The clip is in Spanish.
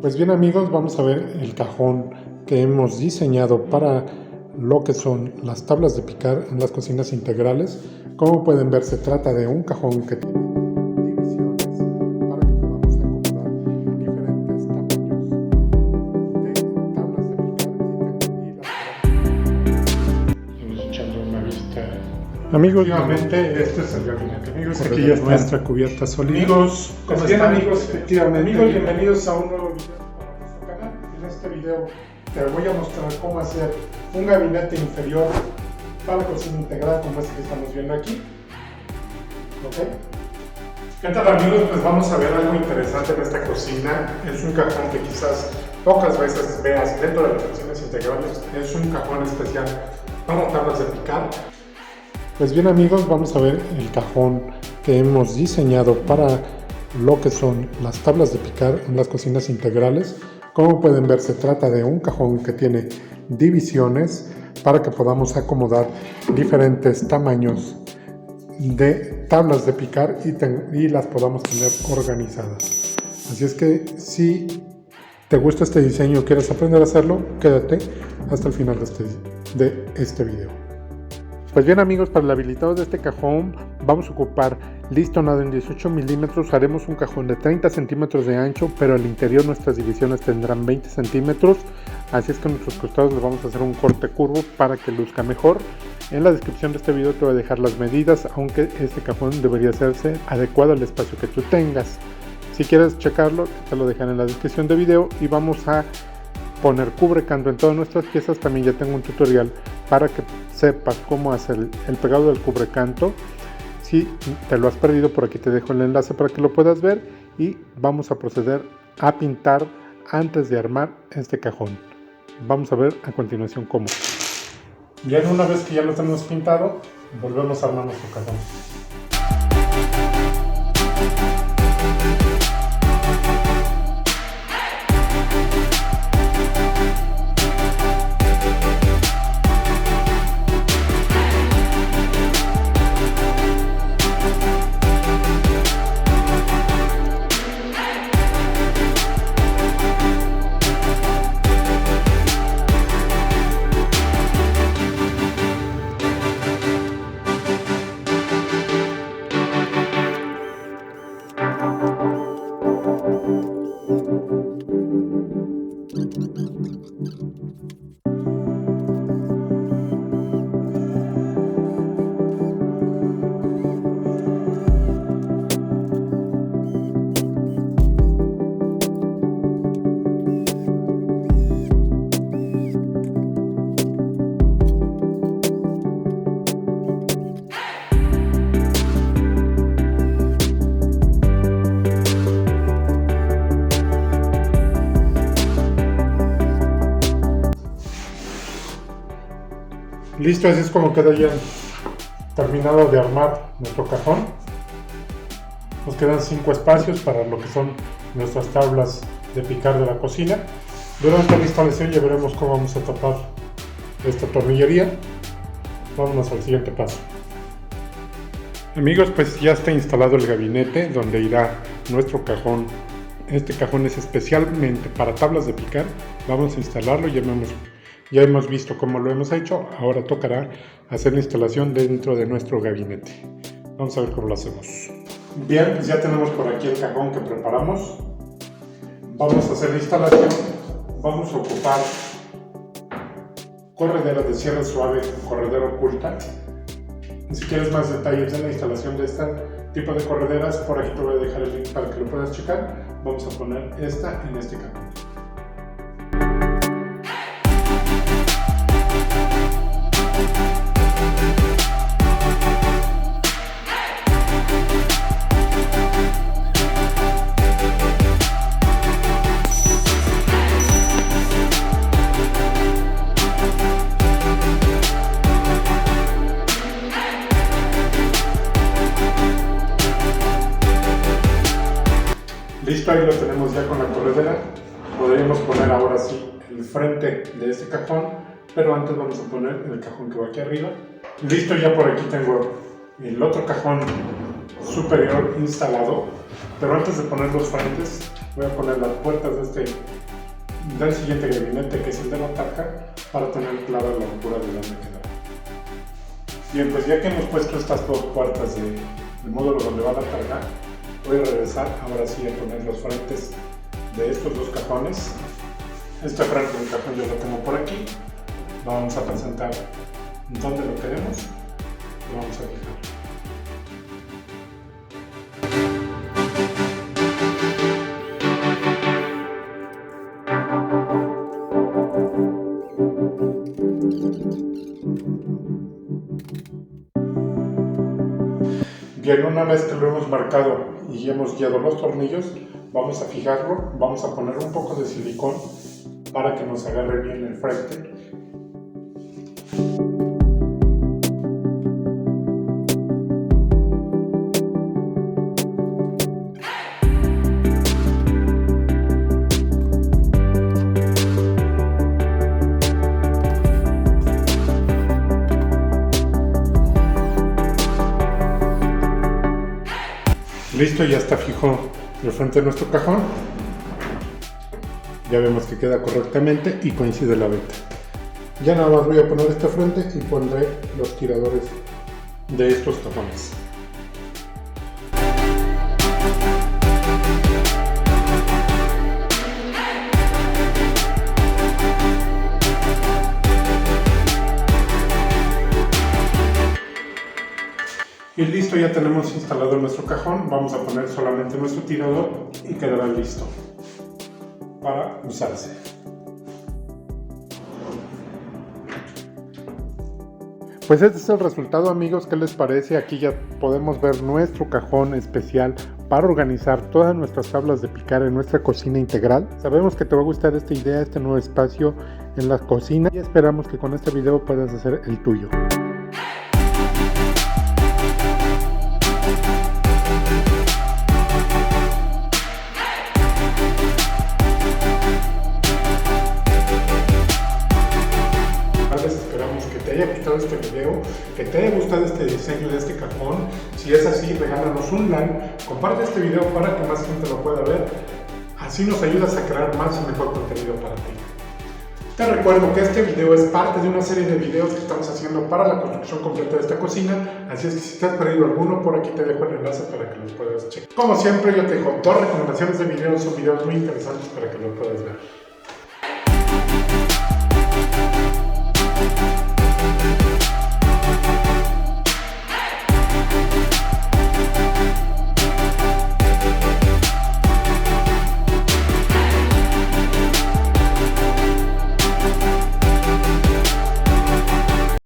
Pues bien amigos, vamos a ver el cajón que hemos diseñado para lo que son las tablas de picar en las cocinas integrales. Como pueden ver, se trata de un cajón que tiene divisiones para que podamos acomodar diferentes tamaños de tablas de picar Estamos echando una vista. Amigos, efectivamente, este es el gabinete. Amigos, aquí ya está nuestra cubierta sólida. Amigos, ¿cómo están? Amigos, efectivamente. Amigos, bienvenidos a un nuevo video para nuestro canal. En este video te voy a mostrar cómo hacer un gabinete inferior para cocina integrada como este que estamos viendo aquí. ¿Ok? ¿Qué tal amigos? Pues vamos a ver algo interesante en esta cocina. Es un cajón que quizás pocas veces veas dentro de las cocinas integrales. Es un cajón especial para tablas de picar. Pues bien amigos, vamos a ver el cajón que hemos diseñado para lo que son las tablas de picar en las cocinas integrales. Como pueden ver, se trata de un cajón que tiene divisiones para que podamos acomodar diferentes tamaños de tablas de picar y las podamos tener organizadas. Así es que si te gusta este diseño y quieres aprender a hacerlo, quédate hasta el final de este video. Pues bien amigos, para el habilitado de este cajón vamos a ocupar listonado en 18 milímetros. Haremos un cajón de 30 centímetros de ancho, pero al interior nuestras divisiones tendrán 20 centímetros. Así es que a nuestros costados les vamos a hacer un corte curvo para que luzca mejor. En la descripción de este video te voy a dejar las medidas, aunque este cajón debería hacerse adecuado al espacio que tú tengas. Si quieres checarlo, te lo dejaré en la descripción del video. Y vamos a poner cubrecanto en todas nuestras piezas. También ya tengo un tutorial para que sepas cómo hacer el pegado del cubrecanto. Si te lo has perdido, por aquí te dejo el enlace para que lo puedas ver. Y vamos a proceder a pintar antes de armar este cajón. Vamos a ver a continuación cómo. Bien, una vez que ya lo tenemos pintado, volvemos a armar nuestro cajón. Listo, así es como queda ya terminado de armar nuestro cajón. Nos quedan 5 espacios para lo que son nuestras tablas de picar de la cocina. Durante la instalación ya veremos cómo vamos a tapar esta tornillería. Vámonos al siguiente paso. Amigos, pues ya está instalado el gabinete donde irá nuestro cajón. Este cajón es especialmente para tablas de picar. Vamos a instalarlo. Ya hemos visto cómo lo hemos hecho. Ahora tocará hacer la instalación dentro de nuestro gabinete. Vamos a ver cómo lo hacemos. Bien, pues ya tenemos por aquí el cajón que preparamos. Vamos a hacer la instalación. Vamos a ocupar correderas de cierre suave, corredera oculta. Si quieres más detalles de la instalación de este tipo de correderas, por aquí te voy a dejar el link para que lo puedas checar. Vamos a poner esta en este cajón. Listo, ahí lo tenemos ya con la corredera. Podríamos poner ahora sí el frente de este cajón, pero antes vamos a poner el cajón que va aquí arriba. Listo, ya por aquí tengo el otro cajón superior instalado, pero antes de poner los frentes Voy a poner las puertas del siguiente gabinete, que es el de la tarja, para tener clara la altura de dónde quedará. Bien, pues ya que hemos puesto estas dos puertas del módulo donde va la tarja, voy a regresar ahora sí a poner los frentes de estos dos cajones. Este frente del cajón yo lo tengo por aquí. Lo vamos a presentar donde lo queremos. Lo vamos a fijar. Bien, una vez que lo hemos marcado y hemos guiado los tornillos, vamos a fijarlo, vamos a poner un poco de silicón para que nos agarre bien el frente. Listo, ya está fijo el frente de nuestro cajón. Ya vemos que queda correctamente y coincide la veta. Ya nada más voy a poner este frente y pondré los tiradores de estos cajones. Y listo, ya tenemos instalado nuestro cajón. Vamos a poner solamente nuestro tirador y quedará listo para usarse. Pues este es el resultado, amigos. ¿Qué les parece? Aquí ya podemos ver nuestro cajón especial para organizar todas nuestras tablas de picar en nuestra cocina integral. Sabemos que te va a gustar esta idea, este nuevo espacio en la cocina, y esperamos que con este video puedas hacer el tuyo. Esperamos que te haya gustado este video, que te haya gustado este diseño de este cajón. Si es así, regálanos un like, comparte este video para que más gente lo pueda ver. Así nos ayudas a crear más y mejor contenido para ti. Te recuerdo que este video es parte de una serie de videos que estamos haciendo para la construcción completa de esta cocina, así es que si te has perdido alguno, por aquí te dejo el enlace para que los puedas checar. Como siempre, yo te dejo dos recomendaciones de videos, son videos muy interesantes para que los puedas ver.